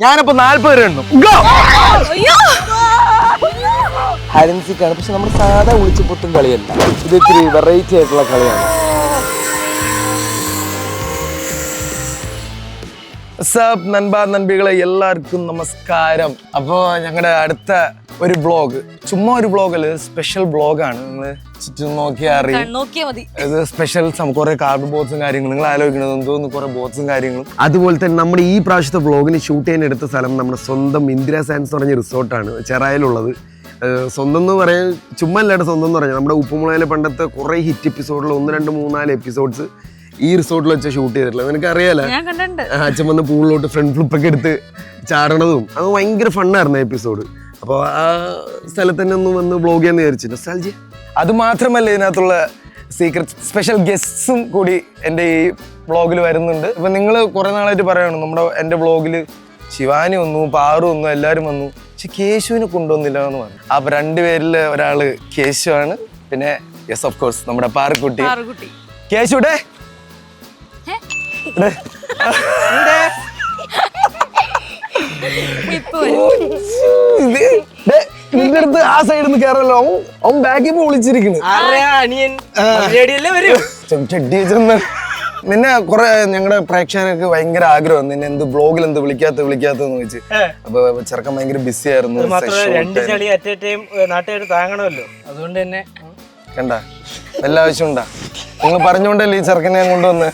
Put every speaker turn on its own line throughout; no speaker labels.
ഞാനിപ്പോ 40 പേര് എണ്ണും. ഹൈഡൻസിക്കാണ്, പക്ഷെ നമ്മുടെ സാധാ ഒളിച്ചുപൊത്തും കളിയല്ല, ഇത് ഇത്തിരി വെറൈറ്റി ആയിട്ടുള്ള കളിയാണ്. സബ് നൻപ നൻപികളെ എല്ലാവർക്കും നമസ്കാരം. അപ്പോൾ ഞങ്ങളുടെ അടുത്ത ഒരു ബ്ലോഗ്, ചുമ്മാ ഒരു ബ്ലോഗല്ല, സ്പെഷ്യൽ ബ്ലോഗാണ്. നിങ്ങൾ ചുറ്റും നോക്കിയാൽ അറിയാം, ഇത് സ്പെഷ്യൽ കുറെ കാർഡ് ബോർഡ്സും കാര്യങ്ങളും. നിങ്ങൾ ആലോചിക്കുന്നത് എന്തോന്ന് കുറെ ബോർഡ്സും കാര്യങ്ങളും. അതുപോലെ തന്നെ നമ്മുടെ ഈ പ്രാവശ്യത്തെ ബ്ലോഗിന് ഷൂട്ട് ചെയ്യാൻ എടുത്ത സ്ഥലം നമ്മുടെ സ്വന്തം ഇന്ദിര സാൻസ് എന്ന് പറഞ്ഞ റിസോർട്ടാണ് ചെറായിലുള്ളത്. സ്വന്തം എന്ന് പറയാൻ ചുമ്മാ അല്ലാണ്ട് സ്വന്തം എന്ന് പറഞ്ഞാൽ നമ്മുടെ ഉപ്പുമുളയിലെ പണ്ടത്തെ കുറേ ഹിറ്റ് എപ്പിസോഡിൽ 1, 2, 3, 4 എപ്പിസോഡ്സ് ഈ റിസോർട്ടിൽ വെച്ച് ഷൂട്ട് ചെയ്തിട്ടുള്ളത്. നിനക്ക് അറിയാലോ, അച്ഛൻ വന്ന് പൂളിലോട്ട് ഫ്രണ്ട് ഫ്ലിപ്പൊക്കെ എടുത്ത് ചാടണതും അത് ഭയങ്കര ഫണ്ണായിരുന്നു എപ്പിസോഡ്. അപ്പോൾ ആ സ്ഥലത്ത് തന്നെ ഒന്ന് വന്ന് വ്ളോഗ് ചെയ്യാന്ന് വിചാരിച്ചിട്ട് നൊസ്റ്റാൾജിയ. അത് മാത്രമല്ല, ഇതിനകത്തുള്ള സീക്രട്ട് സ്പെഷ്യൽ ഗസ്റ്റ്സും കൂടി എൻ്റെ ഈ വ്ളോഗിൽ വരുന്നുണ്ട്. ഇപ്പം നിങ്ങൾ കുറേ നാളായിട്ട് പറയണം എൻ്റെ വ്ളോഗിൽ ശിവാനി വന്നു, പാറു വന്നു, എല്ലാവരും വന്നു, പക്ഷെ കേശുവിനെ കൊണ്ടുവന്നില്ല എന്ന് പറഞ്ഞു. അപ്പോൾ 2 പേരിൽ ഒരാള് കേശു ആണ്, പിന്നെ യെസ് ഓഫ് കോഴ്സ് നമ്മുടെ പാറക്കുട്ടി. കേശുടെ നിന്റെ അടുത്ത് ആ സൈഡിൽ നിന്ന് കയറല്ലോ, അവൻ ബാക്കിൽ പോയി വിളിച്ചിരിക്കുന്നു. നിന്നെ കുറെ ഞങ്ങളുടെ പ്രേക്ഷകർക്ക് ഭയങ്കര ആഗ്രഹം, നിന്നെ എന്ത് ബ്ലോഗിൽ എന്ത് വിളിക്കാത്തെന്ന് വെച്ച്. അപ്പൊ ചെറുക്കൻ ഭയങ്കര ബിസി ആയിരുന്നു.
താങ്ങണമല്ലോ, അതുകൊണ്ട് തന്നെ
കണ്ട എല്ലാ ആവശ്യം ഉണ്ടാ. നിങ്ങൾ പറഞ്ഞോണ്ടല്ലേ ഈ ചെറുക്കനെ ഞാൻ കൊണ്ടുവന്ന്.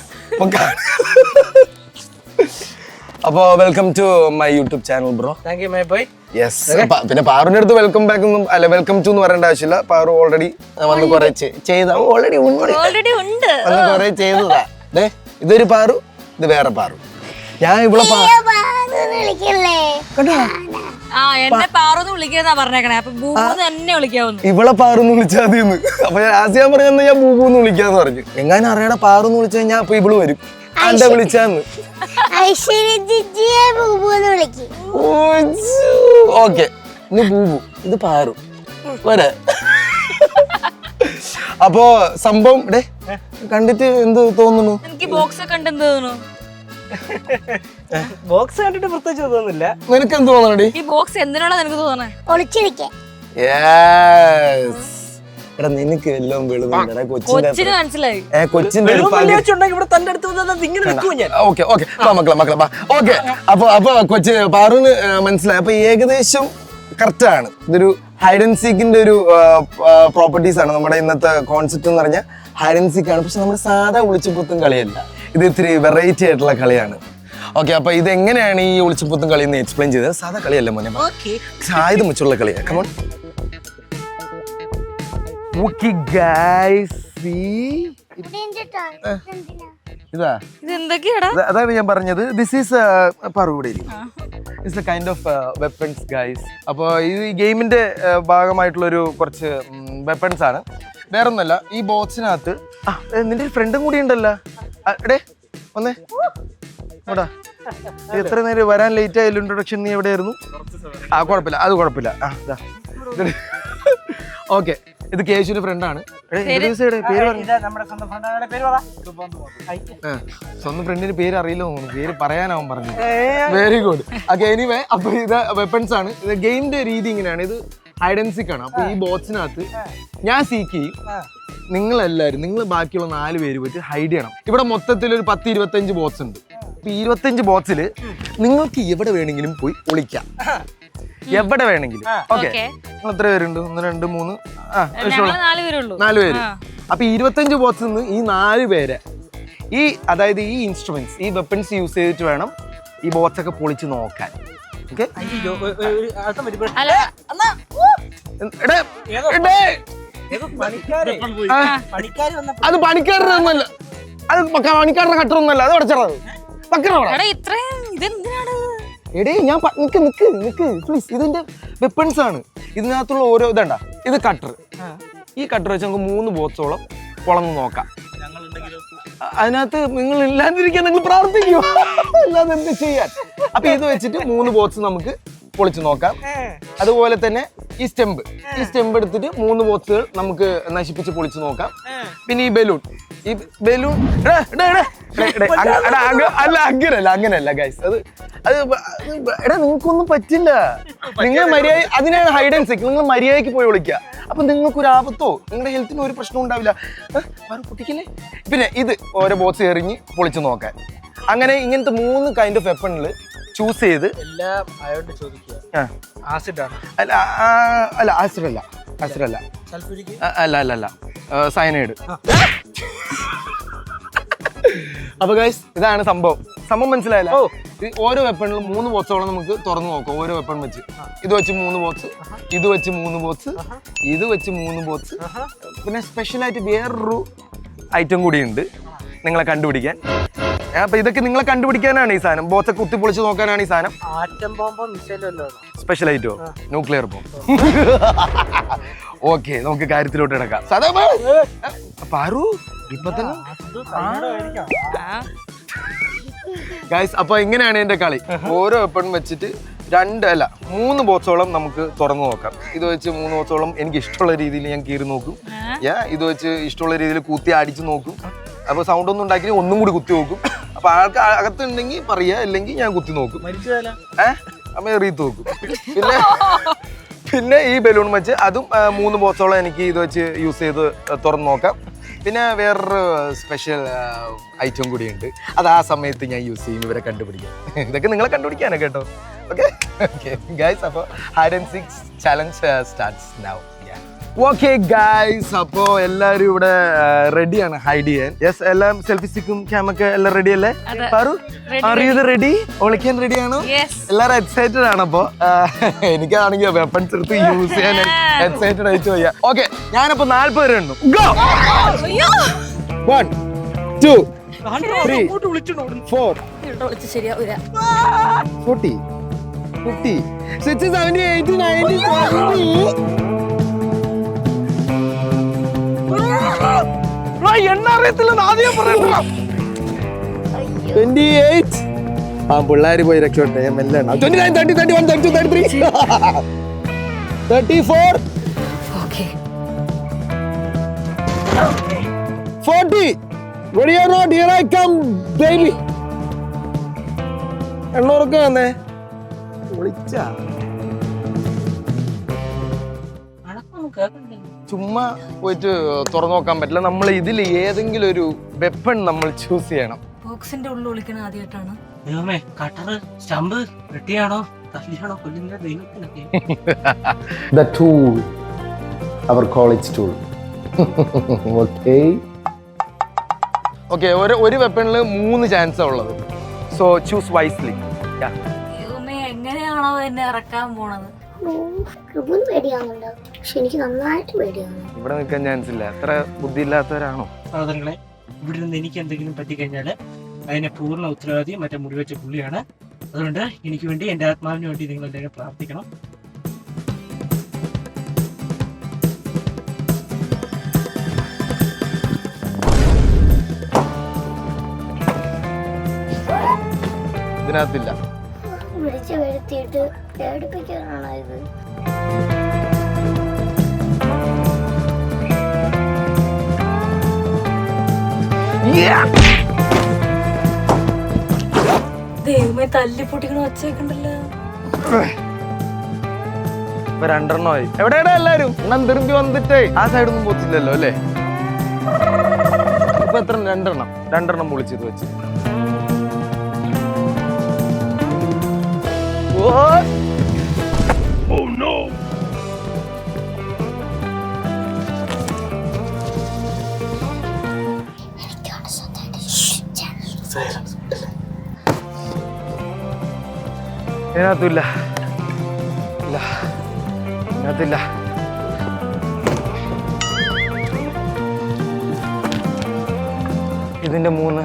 അപ്പൊ welcome to my YouTube channel bro.
Thank you my boy.
Yes. പിന്നെ പാറുവിന്റെ അടുത്ത് വെൽക്കം ബാക്ക് ഒന്നും അല്ല, വെൽക്കം ടു എന്ന് പറയേണ്ട ആവശ്യമില്ല. പാറു ഓൾറെഡി വന്ന് കുറെ ചെയ്ത ഓൾറെഡി വന്ന് കുറെ ചെയ്തതാ. ഇതൊരു പാറു, ഇത് വേറെ പാറു. ഞാൻ ഇവിടെ ഇവളെ പാറൂന്ന് വിളിച്ചാൽ മതിയെന്ന്. അപ്പൊ ആസിയാൻ പറഞ്ഞ ഞാൻ ബൂബൂന്ന് വിളിക്കാന്ന് പറഞ്ഞു. എങ്ങാനും അറിയണ പാറൂന്ന് വിളിച്ചാൽ ഞാൻ അപ്പൊ ഇവള് വരും. എന്റെ വിളിച്ചാന്ന് ഓക്കെ. ഇന്ന് ബൂബു, ഇത് പാറു വരെ. അപ്പോ സംഭവം കണ്ടിട്ട് എന്ത് തോന്നുന്നു?
ബോക്സ് കണ്ടിട്ട് പ്രത്യേകിച്ച് തോന്നുന്നില്ല.
നിനക്ക് എന്ത് തോന്നണടി?
ഈ ബോക്സ് എന്തിനാണ് നിനക്ക് തോന്നണേ?
എടാ നിനക്ക് എല്ലാം വെളുവുണ്ടടാ.
കൊച്ചിന് മനസ്സിലായി.
കൊച്ചിന്റെ ഓക്കെ. അപ്പൊ കൊച്ചി പാറുവിന് മനസ്സിലായി. അപ്പൊ ഏകദേശം കറക്റ്റ് ആണ്. ഇതൊരു ഹൈഡ് ആൻഡ് സീക്കിന്റെ ഒരു പ്രോപ്പർട്ടീസ് ആണ്. നമ്മുടെ ഇന്നത്തെ കോൺസെപ്റ്റ് എന്ന് പറഞ്ഞാൽ ഹൈഡ് ആൻഡ് സീക്ക് ആണ്, പക്ഷെ നമ്മുടെ സാധാ ഒളിച്ചുപൊത്തും കളിയല്ല, ഇത് ഇത്തിരി വെറൈറ്റി ആയിട്ടുള്ള കളിയാണ്. ഓക്കെ. അപ്പൊ ഇത് എങ്ങനെയാണ് ഈ ഒളിച്ചുപൊത്തും കളി എന്ന് എക്സ്പ്ലെയിൻ ചെയ്തത്? സാധാ കളിയല്ല മോനെ, സായുധ മുച്ചുള്ള കളിയാണ്. കമോൺ. Okay guys, see? ഇതാ അതാണ് ഞാൻ പറഞ്ഞത്. ദിസ് ഈസ് പറൂടെ it's a kind of weapons guys. അപ്പോൾ ഈ ഗെയിമിന്റെ ഭാഗമായിട്ടുള്ളൊരു കുറച്ച് വെപ്പൺസ് ആണ്, വേറൊന്നുമല്ല. ഈ ബോക്സിനകത്ത് നിന്റെ ഫ്രണ്ടും കൂടി ഉണ്ടല്ലോ. എടേ വന്നേ ഓടാ. എത്ര നേരം വരാൻ ലേറ്റ് ആയാലും ഇൻട്രൊഡക്ഷൻ. നീ എവിടെയായിരുന്നു? കുഴപ്പമില്ല, അത് കുഴപ്പമില്ല. ഓക്കെ. ഇത് കേശുവിന്റെ ഫ്രണ്ടാണ്. സ്വന്തം ഫ്രണ്ടിന് പേര് അറിയില്ല തോന്നുന്നു, പേര് പറയാനാവും പറഞ്ഞു. Very good. ഓക്കെ. എനിവേ, അപ്പൊ ഇത് വെപ്പൺസ് ആണ്. ഇത് ഗെയിമിന്റെ രീതി ഇങ്ങനെയാണ്. ഇത് ഹൈഡ് ആൻഡ് സീക്ക് ആണ്. അപ്പൊ ഈ ബോക്സിനകത്ത് ഞാൻ സീക്ക് ചെയ്യും, നിങ്ങൾ ബാക്കിയുള്ള 4 പേര് പോയിട്ട് ഹൈഡ് ചെയ്യണം. ഇവിടെ മൊത്തത്തിൽ ഒരു 10-25 ബോക്സ് ഉണ്ട്. ഇപ്പൊ 25 ബോക്സിൽ നിങ്ങൾക്ക് എവിടെ വേണമെങ്കിലും പോയി ഒളിക്കാം, എവിടെ വേണമെങ്കിലും. ഓക്കെ. നിങ്ങൾ എത്ര പേരുണ്ട്? 1, 2, 3, 4 പേര്. അപ്പൊ 25 ബോക്സിൽ നിന്ന് ഈ 4 പേരെ അതായത് ഈ ഇൻസ്ട്രുമെന്റ്സ്, ഈ വെപ്പൺസ് യൂസ് ചെയ്തിട്ട് വേണം ഈ ബോക്സ് ഒക്കെ പൊളിച്ച് നോക്കാൻ. ഓക്കെ. അത് പണിക്കാരുടെ ഒന്നല്ല, അത് പണിക്കാരുടെ കട്ടറൊന്നല്ല, അത് അടച്ചത് എടേ. ഞാൻ നിക്ക് പ്ലീസ്. ഇതിന്റെ വെപ്പൺസ് ആണ്. ഇതിനകത്തുള്ള ഓരോ ഇതണ്ട. ഇത് കട്ടർ. ഈ കട്ടർ വെച്ച് നമുക്ക് 3 ബോക്സോളം പൊളന്ന് നോക്കാം. അതിനകത്ത് നിങ്ങൾ ഇല്ലാതിരിക്കാൻ നിങ്ങൾ പ്രാർത്ഥിക്കുമോ? അല്ലാതെ എന്ത് ചെയ്യാൻ? അപ്പൊ ഇത് വെച്ചിട്ട് 3 ബോക്സ് നമുക്ക് പൊളിച്ചു നോക്കാം. അതുപോലെ തന്നെ ഈ സ്റ്റെമ്പ് എടുത്തിട്ട് 3 ബോക്സുകൾ നമുക്ക് നശിപ്പിച്ച് പൊളിച്ചു നോക്കാം. പിന്നെ ഈ ബലൂൺ അങ്ങനെയല്ല ഗൈസ്. അത് എടാ നിങ്ങൾക്കൊന്നും പറ്റില്ല. നിങ്ങൾ മര്യാദ അതിനാണ് ഹൈഡ് ആൻഡ് സീക്ക്. നിങ്ങൾ മര്യാദയ്ക്ക് പോയി വിളിക്കുക. അപ്പൊ നിങ്ങൾക്ക് ഒരു ആപത്തോ നിങ്ങളുടെ ഹെൽത്തിന് ഒരു പ്രശ്നം ഉണ്ടാവില്ല. പൊട്ടിക്കില്ലേ? പിന്നെ ഇത് ഓരോ ബോക്സ് എറിഞ്ഞ് പൊളിച്ച് നോക്കാൻ. അങ്ങനെ ഇങ്ങനത്തെ 3 കൈൻഡ് ഓഫ് വെപ്പണിൽ ചൂസ് ചെയ്ത്
എല്ലാം അയാളോട് ചോദിക്കുക. ആസിഡ് ആണ്?
അല്ല ആസിഡ് അല്ല അല്ല സയനൈഡ്. അപ്പൊ ഗൈസ് ഇതാണ് സംഭവം മനസ്സിലായല്ലോ. ഓരോ വെപ്പണിലും 3 ബോക്സോളം നമുക്ക് തുറന്നു നോക്കാം. ഓരോ വെപ്പൺ വെച്ച് ഇത് വെച്ച് 3 ബോക്സ്, ഇത് വെച്ച് 3 ബോക്സ്, ഇത് വെച്ച് 3 ബോക്സ്. പിന്നെ സ്പെഷ്യലായിട്ട് വേറൊരു ഐറ്റം കൂടി ഉണ്ട് നിങ്ങളെ കണ്ടുപിടിക്കാൻ. അപ്പൊ ഇതൊക്കെ നിങ്ങളെ കണ്ടുപിടിക്കാനാണ് ഈ സാധനം. ബോക്സ് കുത്തി പൊളിച്ച് നോക്കാനാണ് ഈ സാധനം. സ്പെഷ്യൽ ഐറ്റോ? Nuclear bomb. ഓക്കെ, നമുക്ക് കാര്യത്തിലോട്ട് കിടക്കാം. പാറു ഇപ്പൊ തന്നെ ഗൈസ്. അപ്പൊ ഇങ്ങനെയാണ് എന്റെ കളി. ഓരോ വെപ്പൺ വെച്ചിട്ട് 3 ബോക്സോളം നമുക്ക് തുറന്നു നോക്കാം. ഇത് വെച്ച് 3 ബോക്സോളം എനിക്ക് ഇഷ്ടമുള്ള രീതിയിൽ ഞാൻ കീറി നോക്കും. ഇത് വെച്ച് ഇഷ്ടമുള്ള രീതിയിൽ കുത്തി അടിച്ചു നോക്കും. അപ്പൊ സൗണ്ട് ഒന്നും ഉണ്ടാക്കി ഒന്നും കൂടി കുത്തി നോക്കും. അപ്പൊ ആൾക്ക് അകത്തുണ്ടെങ്കിൽ പറയാ, അല്ലെങ്കിൽ ഞാൻ കുത്തി നോക്കും. അപ്പൊ എറിയത്ത് നോക്കും. പിന്നെ ഈ ബലൂൺ വെച്ച് അതും 3 ബോക്സോളം എനിക്ക് ഇത് വെച്ച് യൂസ് ചെയ്ത് തുറന്നു നോക്കാം. പിന്നെ വേറൊരു സ്പെഷ്യൽ ഐറ്റം കൂടിയുണ്ട്. അത് ആ സമയത്ത് ഞാൻ യൂസ് ചെയ്യും ഇവരെ കണ്ടുപിടിക്കാൻ. ഇതൊക്കെ നിങ്ങളെ കണ്ടുപിടിക്കാനാണ് കേട്ടോ. ഓക്കെ ഗൈസ്, അപ്പോൾ hide and seek challenge starts now. Okay guys, അപ്പോ എല്ലാരും ഇവിടെ റെഡിയാണ് ഹൈഡ് ചെയ്യാൻ. യെസ്, എല്ലാം സെൽഫി സ്റ്റിക്കും ക്യാമൊക്കെ എല്ലാം റെഡി അല്ലേ? Paru, are you ready? ഒളിക്കാൻ റെഡിയാണോ? എല്ലാരും എക്സൈറ്റഡ് ആണ്. അപ്പോ എനിക്കാണെങ്കിൽ വെപ്പൺസ് എടുത്ത് യൂസ് ചെയ്യാൻ എക്സൈറ്റഡ് ആയിട്ട് വയ്യ. ഓക്കെ, ഞാനപ്പോ 40 പേര് എണ്ണും. 1 2 3 4 40 50 60 70 80 90 എണ്ണറിയത്തില്ലെന്ന് ആദ്യം പറയണ്ട. 28. പിള്ളേര് പോയി രക്ഷപ്പെട്ടെ. ഞാൻ മെല്ലെ 29 30 31 32 33 34 40. Ready or not, here I come, baby. എണ്ണൂറൊക്കെ വന്നേ. വിളിച്ചാ ചുമ്മാ പോയിട്ട് തുറന്നു നോക്കാൻ പറ്റില്ല. നമ്മൾ ഇതിൽ ഏതെങ്കിലും ഒരു വെപ്പൺ നമ്മൾ ചൂസ് ചെയ്യണം.
ബോക്സിന്റെ ഉള്ളിൽ ഒളിക്കണ ആദ്യമായിട്ടാണ്.
The tool, our college tool. Okay, ഒരു വെപ്പണിൽ 3 ചാൻസാ ഉള്ളത്. So choose wisely.
എങ്ങനെയാണോ എന്നെ ഇറക്കാൻ പോണത്?
എനിക്ക് നന്നായിട്ട് പേടിയാണ്.
ഇവിടെ നിൽക്കാൻ ചാൻസ് ഇല്ല. അത്ര ബുദ്ധി ഇല്ലാത്തവരാണോ?
സഹോദരങ്ങളെ, ഇവിടെ നിന്ന് എനിക്ക് എന്തെങ്കിലും പറ്റിക്കഴിഞ്ഞാൽ അതിനെ പൂർണ്ണ ഉത്തരവാദി മറ്റേ മുടിവെച്ച പുള്ളിയാണ്. അതുകൊണ്ട് എനിക്ക് വേണ്ടി, എൻ്റെ ആത്മാവിന് വേണ്ടി നിങ്ങൾ എല്ലാവരും പ്രാർത്ഥിക്കണം.
ഇതിനകത്തില്ല.
വിളിച്ചു വരുത്തിയിട്ട് പേടിപ്പിക്കാനാണോ ഇത്?
ദൈവമേ, തല്ലി പൊട്ടിക്കണ ഒച്ചയൊക്കെണ്ടല്ലോ.
ഇപ്പൊ 2 എണ്ണമായി. എവിടെയാടാ എല്ലാരും? എണ്ണം തിരുമ്പി വന്നിട്ടേ ആ സൈഡൊന്നും പോത്തില്ലല്ലോ അല്ലേ? ഇപ്പൊ എത്ര? 2 എണ്ണം പൊളിച്ചത് വെച്ച്. Oh no! ഇതിനകത്തില്ല. ഇതിന്റെ 3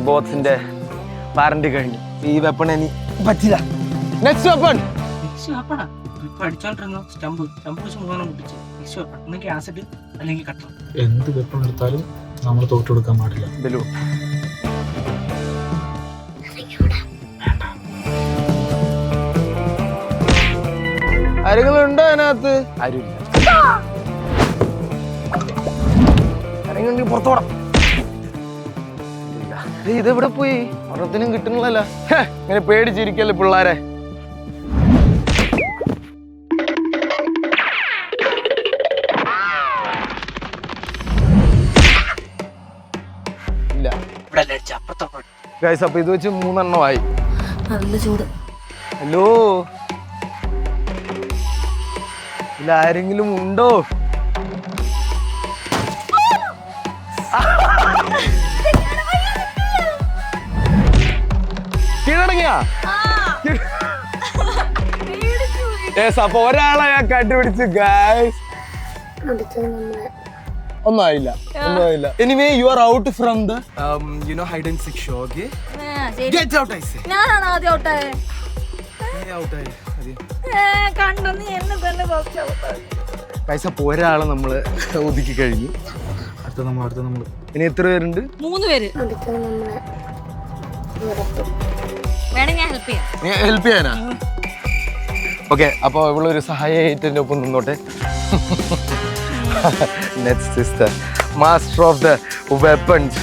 ബോക്സിന്റെ വാറന്റി കഴിഞ്ഞു. ഈ വെപ്പൺ ഇനി പറ്റില്ല. Next weapon.
എന്ത് വെപ്പൺ എടുത്താലും നമ്മൾ തോറ്റെടുക്കാൻ പാടില്ല.
ബലൂൺ. ആരെങ്കിലും ഉണ്ടോ അതിനകത്ത്? ആരുമില്ല. നിങ്ങൾ പുറത്തോടാം. ഇതെവിടെ പോയി? ഒരെണ്ണത്തിനും കിട്ടുന്നില്ലല്ലോ. ഇങ്ങനെ പേടിച്ചിരിക്കല്ലേ പിള്ളാരെ. ഇല്ല ഗൈസ്, അപ്പൊ ഇത് വെച്ച് 3 എണ്ണമായി.
നല്ല ചൂട്.
ഹലോ, ഇതിലാരെങ്കിലും ഉണ്ടോ? കീഴടങ്ങിയാ? അപ്പൊ ഒരാളെ ഞാൻ കണ്ടുപിടിച്ചു ഗൈസ്. ഒന്നായില്ല. Anyway you are out from the hide and seek show. Okay, get out. I say
ഞാനാണ് ആദ്യം ഔട്ടായേ.
ഔട്ടായി.
കണ്ടു നീ എന്നെ തന്നെ ഫസ്റ്റ് ഔട്ടായി.
ഗൈസ്, അപ്പൊ ഒരാളെ നമ്മള് ഒതുക്കി കഴിഞ്ഞു.
അടുത്ത നമ്മൾ
ഇനി എത്ര പേരുണ്ട്?
3 പേര്. വേണേ ഞാൻ ഹെൽപ്പ് ചെയ്യാം.
ഹെൽപ്പ് ചെയ്യാനാ? ഓക്കെ, അപ്പൊ ഇവളൊരു സഹായിയായിട്ട് എൻ്റെ ഒപ്പം നിന്നോട്ടെ. Next is the master of the weapons.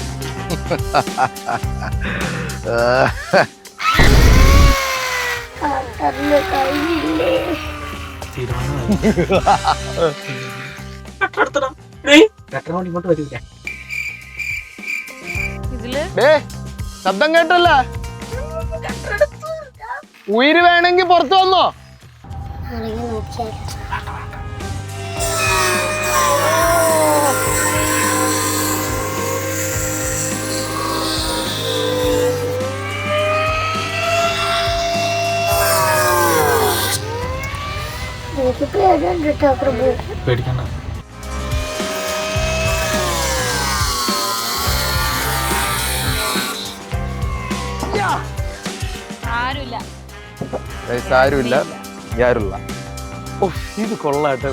ഇങ്ങോട്ട് വരൂല.
ഇതില്
ശബ്ദം കേട്ടല്ല? ഉയിര് വേണമെങ്കിൽ പുറത്തു വന്നോ?
പേടിക്കണ്ട.
ആരുമില്ല.
ആരുമില്ല, യാരുമില്ല. ഓ, ഇത് കൊള്ളാട്ടെ.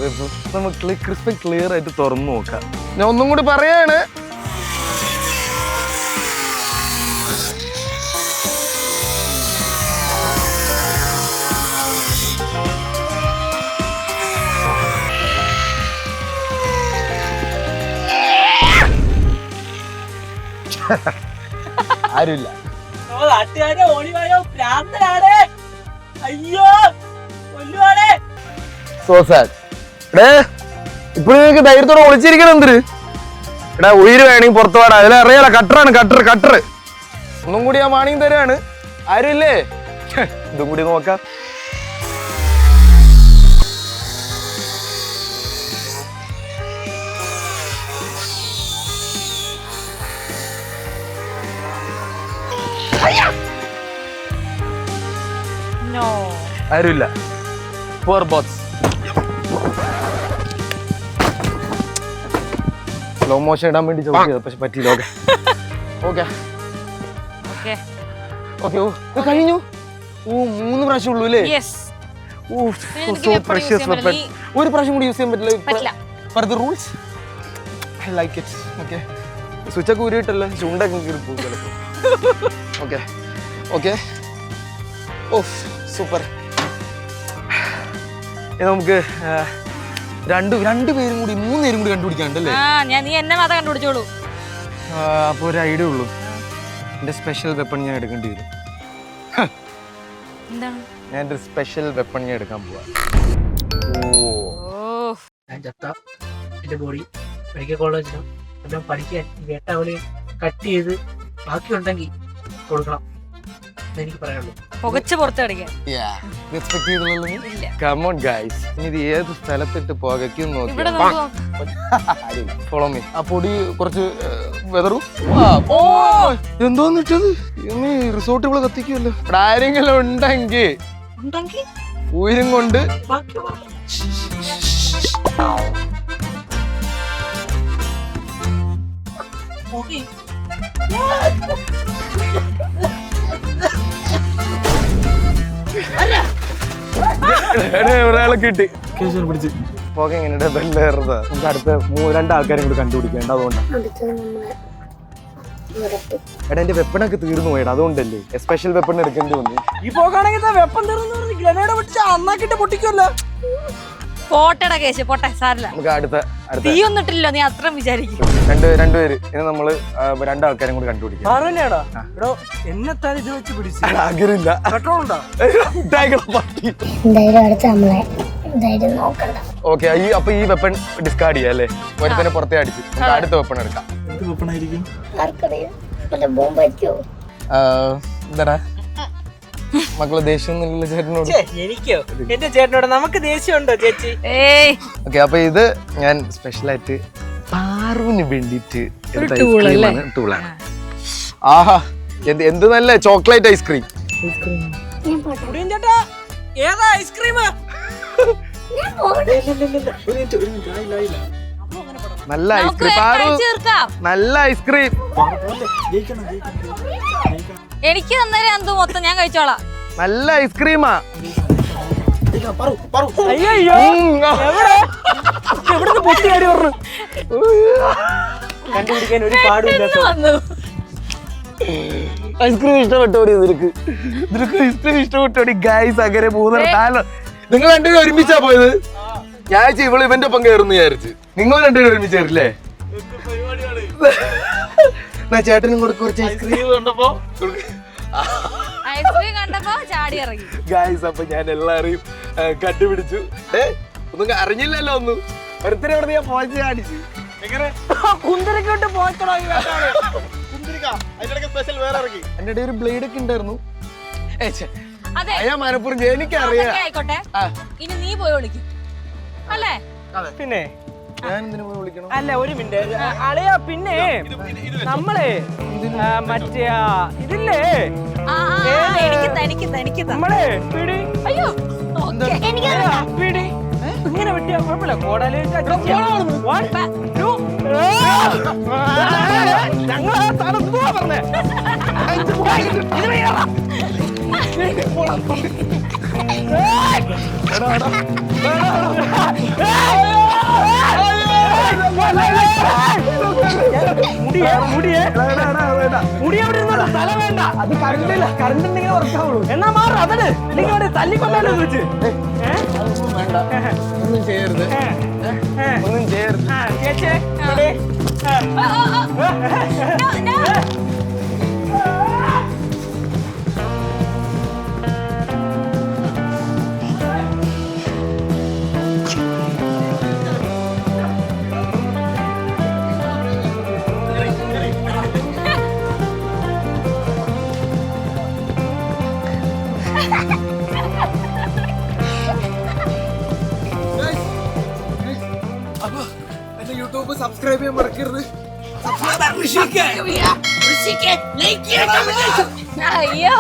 നമുക്ക് ക്രിസ്പൻ ക്ലിയർ ആയിട്ട് തുറന്നു നോക്കാം. ഞാൻ ഒന്നും കൂടി പറയാണ്. ആരുമില്ല. So sad. ഇപ്പഴും നിനക്ക് ധൈര്യത്തോടെ ഒളിച്ചിരിക്കണം. എന്തിന്? എടാ, ഉയിര് വേണമെങ്കിൽ പുറത്തു പാടാ. അതിലറിയാലോ, കട്ടറാണ്, കട്ടർ. ഒന്നും കൂടി ഞാൻ വാണിംഗ് തരാണ്. ആരുമില്ലേ? ഇതും കൂടി നോക്കാം. ആരുമില്ല. Poor bots. സ്ലോ മോഷൻ ഇടാൻ വേണ്ടി ചോദിച്ചത്, പക്ഷെ പറ്റിയില്ല. ഓക്കെ. കഴിഞ്ഞു. 3 പ്രാവശ്യം ഉള്ളൂ അല്ലേ? ഒരു പ്രാവശ്യം കൂടി യൂസ് ചെയ്യാൻ പറ്റില്ല. For the rules I like it. Okay, സ്വിച്ചൊക്കെ ഊരിയിട്ടല്ലേ, ചുണ്ടൊക്കെ പോകും ചിലപ്പോൾ. ഓക്കെ. Off, super. നമുക്ക് 2 പേരും കൂടി 3 പേരും കൂടി കണ്ടുപിടിക്കാണ്ടല്ലേ?
നീ എന്നെ മാത്രം കണ്ടുപിടിച്ചോളൂ.
അപ്പൊ ഒരു ഐഡിയ ഉള്ളൂ. എന്റെ സ്പെഷ്യൽ വെപ്പൺ ഞാൻ എടുക്കേണ്ടി വരും. ഞാൻ എന്റെ സ്പെഷ്യൽ വെപ്പൺ ഞാൻ എടുക്കാൻ പോവാ.
ഞാൻ ചത്ത എന്റെ ബോഡി മെഡിക്കൽ കോളേജിലും എല്ലാം പഠിക്കാൻ വേട്ടാവലി കട്ട് ചെയ്ത് ബാക്കിയുണ്ടെങ്കിൽ കൊടുക്കണം എനിക്ക് പറയാനുള്ളൂ.
പുകച്ച് പുറത്ത് കളിക്കാൻ
ഇത് ഏത് സ്ഥലത്തിട്ട് പുകയ്ക്കും നോക്കി. Follow me. ആ പൊടി കുറച്ച് വെതറു. എന്തോന്നിട്ടത്? റിസോർട്ട് ഇവിടെ കത്തിക്കുമല്ലോ. ഇവിടെ ആരെങ്കിലും ഉണ്ടെങ്കിൽ ഉയരും കൊണ്ട് ഒരാളെ കിട്ടി. പിടിച്ച് പുക എങ്ങനെ ബെല്ലേറുന്നത്? നമുക്ക് അടുത്ത 2 ആൾക്കാരും കൂടി കണ്ടുപിടിക്കേണ്ട. അതുകൊണ്ടാണ്. എടാ, എന്റെ വെപ്പണൊക്കെ തീർന്നു പോയടാ. അതുകൊണ്ടല്ലേ സ്പെഷ്യൽ വെപ്പൺ എടുക്കേണ്ടി വന്നു.
ഈ പോകാണെങ്കിൽ വെപ്പൺ തീർന്നു ഗ്രനേഡ് പൊട്ടിച്ച് അന്നാക്കിട്ട് പൊട്ടിക്കുമല്ലോ.
പോട്ടെടാ കേസ്, പോട്ടെ, സാരില്ല.
നമുക്ക് അടുത്ത അടുത്ത
തീ ഒന്നിട്ടില്ലോ നീ അത്ര വിചാരിക്കും.
രണ്ടുപേര് ഇനി നമ്മള് രണ്ടാൾക്കാരും കൂടി കണ്ടുപിടിക്കാം.
മാറൂലേടാ എടോ എന്നെത്താൻ ഇത് വെച്ച് പിടിച്ചു
ആഗ്രഹില്ല
പെട്രോൾ ഉണ്ടോ?
എന്തായാലും അടുത്ത് നമ്മളെ എന്തായാലും നോക്കണ്ട.
ഓക്കെ, അപ്പൊ ഈ വെപ്പൺ ഡിസ്കാർഡ് ചെയ്യാം അല്ലേ? ഒരുത്തനെ പുറത്തേ അടിച്ച് നമുക്ക് അടുത്ത വെപ്പൺ എടുക്കാം.
എന്ത് വെപ്പണായിരിക്കും?
ആർക്കറിയാം, വല്ല ബോംബായിരിക്കോ?
എന്താടാ മക്കളെ ദേഷ്യം ഒന്നുമില്ല ചേട്ടനോട്?
എനിക്കോ എന്റെ ചേട്ടനോട് നമുക്ക് ദേഷ്യമുണ്ടോ ചേച്ചി?
ഓക്കെ, അപ്പൊ ഇത് ഞാൻ സ്പെഷ്യലായിട്ട് പാറുവിന് വേണ്ടിട്ട് ടൂളാണ്. ആഹാ, എന്ത് നല്ല ചോക്ലേറ്റ് ഐസ്ക്രീം.
ഞാൻ പോട്ടെ.
ഉടിയൻ ചേട്ടാ ഏതാ ഐസ്ക്രീം?
ഞാൻ പോട്ടെ.
ഒരു മിനിറ്റ് ആയില്ല
നല്ല ഐസ്ക്രീം പാറു, നല്ല ഐസ്ക്രീം.
ജയിക്കണം.
എനിക്ക് തന്നേരം എന്ത് മൊത്തം ഞാൻ കഴിച്ചോളാം.
നല്ല ഐസ്ക്രീമാ.
അയ്യോ എവിടുന്ന് പൊട്ടിയാടി പറഞ്ഞു കണ്ടുപിടിക്കാൻ ഒരു പാടുമില്ലാത്ത
വന്നു.
ഐസ്ക്രീം ഇഷ്ടപ്പെട്ടോടി നിനക്ക് ഐസ്ക്രീം ഇഷ്ടപ്പെട്ടോടി? ഗൈസ് അങ്ങനെ 3 നിങ്ങൾ രണ്ടുപേരും ഒരുമിച്ചാ പോയത്? ഞാൻ ഇവള് ഇവന്റെ ഒപ്പം കയറുന്നു വിചാരിച്ച്. നിങ്ങൾ രണ്ടുപേരും ഒരുമിച്ച് കയറില്ലേ? ചേട്ടനും കൂടെ കുറച്ച് ഐസ്ക്രീം കണ്ടപ്പോ
ഐസ്ക്രീം കണ്ടപ്പോ ചാടി ഇറങ്ങി.
ഗൈസ് അപ്പൊ ഞാൻ എല്ലാരെയും കണ്ടുപിടിച്ചു. ഒന്നും അറിഞ്ഞില്ലല്ലോ ഒന്നും. ഒരുത്തരെ ഇവിടെ ഞാൻ പോയിച്ച് കാണിച്ചു.
കുന്തിരക്കോട്ട് പോയിക്കണോ?
എന്റെ ഇടയിൽ ഒരു ബ്ലേഡ് ഒക്കെ ഉണ്ടായിരുന്നു.
അതെ
ഞാൻ മനപ്പുറം എനിക്കറിയാം.
ആയിക്കോട്ടെ, ഇനി നീ പോയി വിളിക്കും അല്ലേ?
പിന്നെ
ഞാൻ എന്തിനു പോയി വിളിക്കണം?
അല്ല ഒരു മിനിറ്റ് അളിയാ, പിന്നെ നമ്മളെ മറ്റേ ഇതില്ലേ
എനിക്ക്
നമ്മളെ പിടി
അയ്യോ
പിടി ഇങ്ങനെ വെട്ടിയാ കുഴപ്പമില്ല. കോടാലി ഞങ്ങൾ തണുപ്പാ പറഞ്ഞേ. തല വേണ്ട, അത് കറണ്ടില്ല. കറണ്ട് ഉണ്ടെങ്കിൽ ഉറക്കാവുള്ളൂ. എന്നാ മാറും അതട് അല്ലെങ്കിൽ അവിടെ തല്ലിക്കൊണ്ടല്ലോ വെച്ച്.
ഒന്നും ചെയ്യരുത്, ഒന്നും ചെയ്യരുത്.
ചേച്ചേ
അപ്പൊ എന്റെ യൂട്യൂബ് സബ്സ്ക്രൈബ് ചെയ്യാൻ മറക്കരുത്.
അയ്യോ